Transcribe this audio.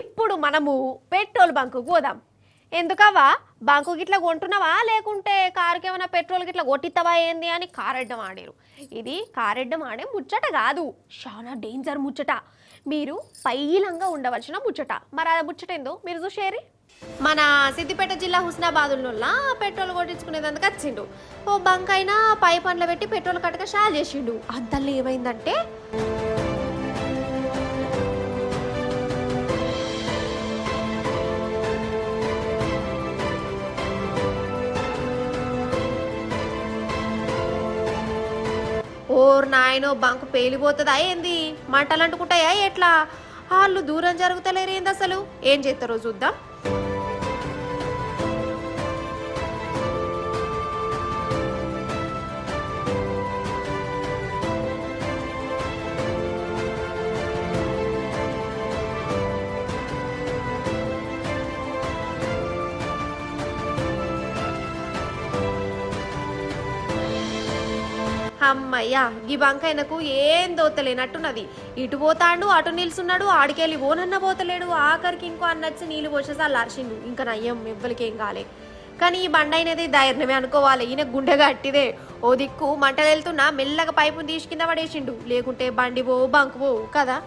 ఇప్పుడు మనము పెట్రోల్ బంకుకు పోదాం. ఎందుకవ్వా బంకు గిట్లా కొంటున్నావా లేకుంటే కారుకి ఏమైనా పెట్రోల్ గిట్లా కొట్టిస్తావా ఏంది అని కారెడ్డం ఆడారు. ఇది కారెడ్డం ఆడే ముచ్చట కాదు, చాలా డేంజర్ ముచ్చట. మీరు పైలంగా ఉండవలసిన ముచ్చట. మరి ఆ ముచ్చట ఏందో మీరు చూసేరి. మన సిద్దిపేట జిల్లా హుస్నాబాదుల్లో పెట్రోల్ కొట్టించుకునేందుకు వచ్చిండు. ఓ బంక్ అయినా పై పండ్లు పెట్టి పెట్రోల్ కట్టక షాల్ చేసిండు. అంతల్లో ఏమైందంటే ఓర్ నాయనో బంకు పేలిపోతుందా ఏంది, మంటలు అంటుకుంటాయా ఎట్లా? వాళ్ళు దూరం జరుగుతలేరు ఏంది, అసలు ఏం చేస్తారో చూద్దాం. అమ్మయ్యా, ఈ బంకైనకు ఏం దోతలేనట్టున్నది. ఇటు పోతాండు, అటు నిల్చున్నాడు, ఆడికెళ్ళి ఓనన్న పోతలేడు. ఆఖరికి ఇంకో అన్నచ్చి నీళ్ళు పోసేసాలు అరిచిండు. ఇంకా నయ్యం ఎవ్వరికేం కాలే. కానీ ఈ బండి అయినది ధైర్యమే అనుకోవాలి. ఈయన గుండె గట్టిదే. ఓ దిక్కు మంటలు వెళ్తున్నా మెల్లగా పైపుని తీసి కింద పడేసిండు. లేకుంటే బండి పోవు బంకు పోవు కదా.